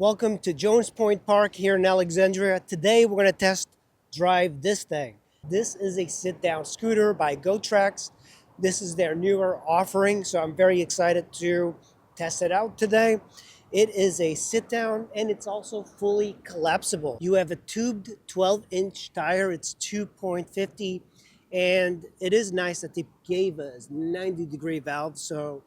Welcome to Jones Point Park here in Alexandria. Today we're going to test drive this thing. This is a sit-down scooter by Gotrax. This is their newer offering, so I'm very excited to test it out today. It is a sit-down and it's also fully collapsible. You have a tubed 12-inch tire. It's 2.50, and it is nice that they gave us 90-degree valves, so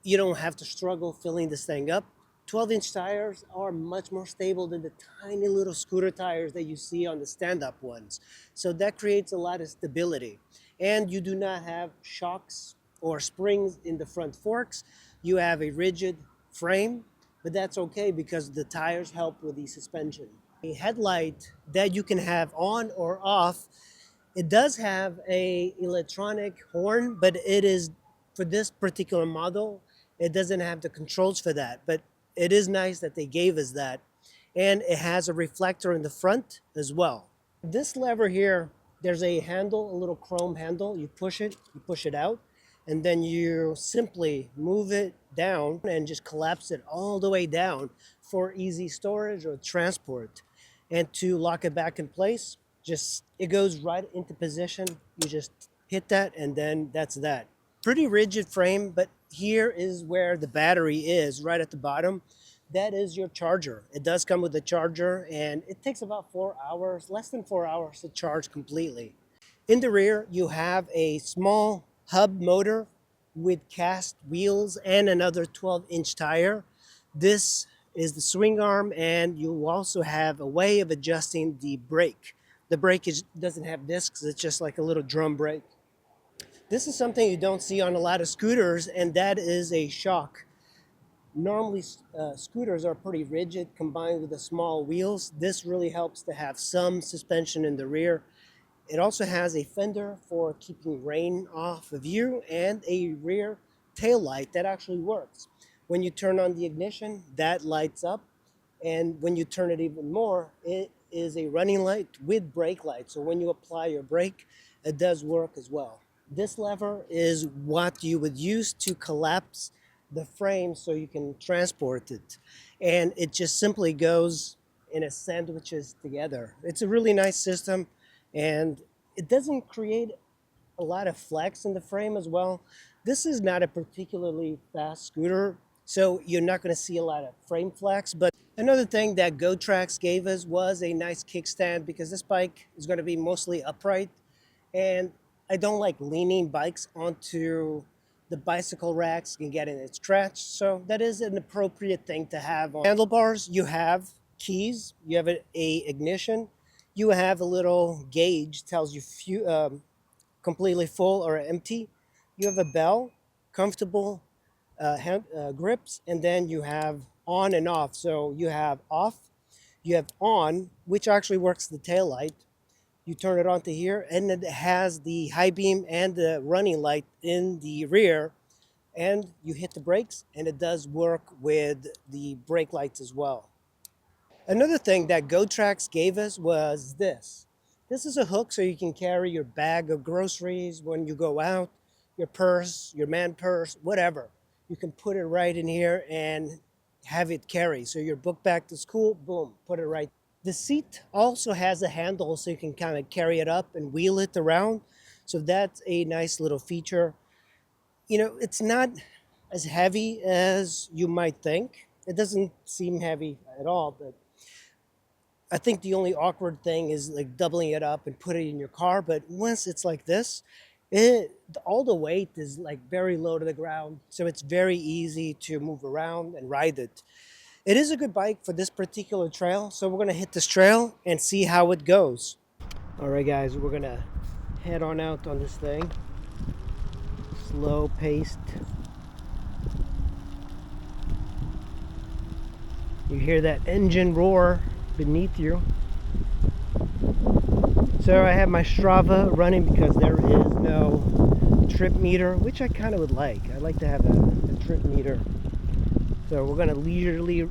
you don't have to struggle filling this thing up. 12-inch tires are much more stable than the tiny little scooter tires that you see on the stand-up ones. So that creates a lot of stability. And you do not have shocks or springs in the front forks. You have a rigid frame, but that's okay because the tires help with the suspension. A headlight that you can have on or off. It does have a electronic horn, but it is, for this particular model, it doesn't have the controls for that. But it is nice that they gave us that. And it has a reflector in the front as well. This lever here, there's a handle, a little chrome handle. You push it out, and then you simply move it down and just collapse it all the way down for easy storage or transport. And to lock it back in place, it goes right into position. You just hit that, and then that's that. Pretty rigid frame, but here is where the battery is, right at the bottom. That is your charger. It does come with a charger, and it takes about 4 hours, less than 4 hours to charge completely. In the rear, you have a small hub motor with cast wheels and another 12-inch tire. This is the swing arm, and you also have a way of adjusting the brake. The brake doesn't have discs, it's just like a little drum brake. This is something you don't see on a lot of scooters, and that is a shock. Normally, scooters are pretty rigid combined with the small wheels. This really helps to have some suspension in the rear. It also has a fender for keeping rain off of you and a rear tail light that actually works. When you turn on the ignition, that lights up, and when you turn it even more, it is a running light with brake light. So when you apply your brake, it does work as well. This lever is what you would use to collapse the frame so you can transport it. And it just simply goes in a sandwiches together. It's a really nice system, and it doesn't create a lot of flex in the frame as well. This is not a particularly fast scooter, so you're not going to see a lot of frame flex. But another thing that Gotrax gave us was a nice kickstand, because this bike is going to be mostly upright, and I don't like leaning bikes onto the bicycle racks and getting it scratched. So that is an appropriate thing to have. On handlebars, you have keys, you have a ignition, you have a little gauge, tells you completely full or empty. You have a bell, comfortable grips, and then you have on and off. So you have off, you have on, which actually works the tail light. You turn it onto here, and it has the high beam and the running light in the rear, and you hit the brakes, and it does work with the brake lights as well. Another thing that Gotrax gave us was this. This is a hook so you can carry your bag of groceries when you go out, your purse, your man purse, whatever. You can put it right in here and have it carry. So your book back to school, boom, put it right. The seat also has a handle so you can kind of carry it up and wheel it around. So that's a nice little feature. You know, it's not as heavy as you might think. It doesn't seem heavy at all, but I think the only awkward thing is like doubling it up and putting it in your car. But once it's like this, all the weight is like very low to the ground. So it's very easy to move around and ride it. It is a good bike for this particular trail, so we're gonna hit this trail and see how it goes. All right, guys, we're gonna head on out on this thing. Slow paced. You hear that engine roar beneath you. So I have my Strava running because there is no trip meter, which I kind of would like. I'd like to have a trip meter. So we're gonna leisurely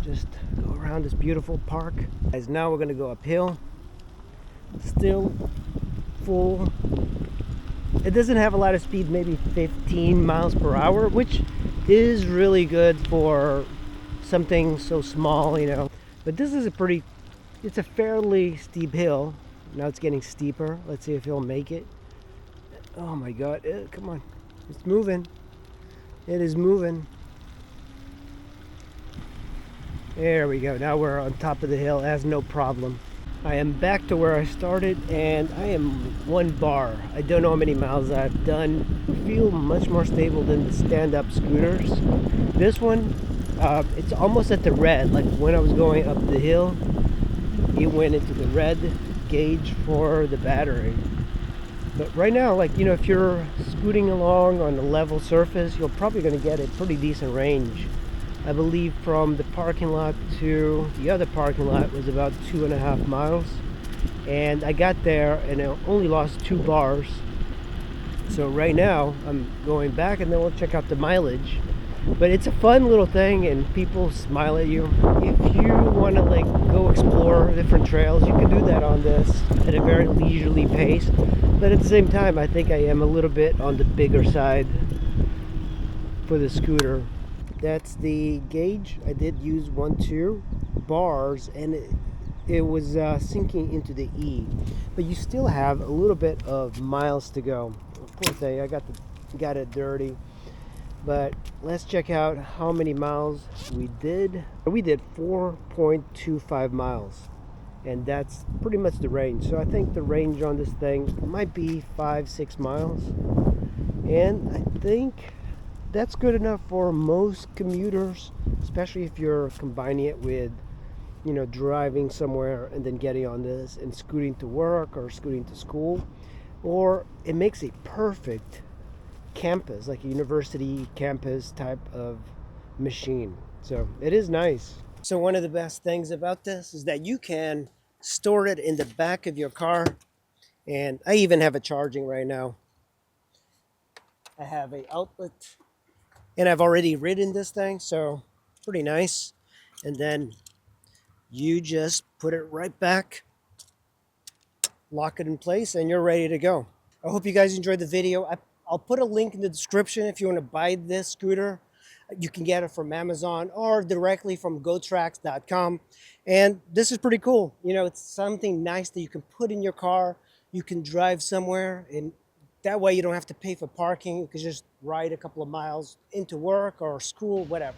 just go around this beautiful park. Guys, now we're gonna go uphill. Still full. It doesn't have a lot of speed, maybe 15 miles per hour, which is really good for something so small, you know. But this is it's a fairly steep hill. Now it's getting steeper. Let's see if he'll make it. Oh my God, come on. It's moving. It is moving. There we go. Now we're on top of the hill. It has no problem. I am back to where I started, and I am 1 bar. I don't know how many miles I've done. I feel much more stable than the stand-up scooters. This one, it's almost at the red. Like when I was going up the hill, it went into the red gauge for the battery. But right now, like, you know, if you're scooting along on a level surface, you're probably going to get a pretty decent range. I believe from the parking lot to the other parking lot was about 2.5 miles. And I got there and I only lost 2 bars. So right now I'm going back and then we'll check out the mileage. But it's a fun little thing and people smile at you. If you want to like go explore different trails, you can do that on this at a very leisurely pace. But at the same time, I think I am a little bit on the bigger side for the scooter. That's the gauge. I did use 2 bars and it was sinking into the E. But you still have a little bit of miles to go. Poor thing, I got it dirty. But let's check out how many miles we did. We did 4.25 miles. And that's pretty much the range. So I think the range on this thing might be 5-6 miles. And I think that's good enough for most commuters, especially if you're combining it with, you know, driving somewhere and then getting on this and scooting to work or scooting to school. Or it makes a perfect campus, like a university campus type of machine. So it is nice. So one of the best things about this is that you can store it in the back of your car. And I even have it charging right now. I have an outlet. And I've already ridden this thing, so pretty nice. And then you just put it right back, lock it in place, and you're ready to go. I hope you guys enjoyed the video. I'll put a link in the description if you want to buy this scooter. You can get it from Amazon or directly from Gotrax.com. And this is pretty cool. You know, it's something nice that you can put in your car. You can drive somewhere, and that way you don't have to pay for parking. You can just ride a couple of miles into work or school, whatever.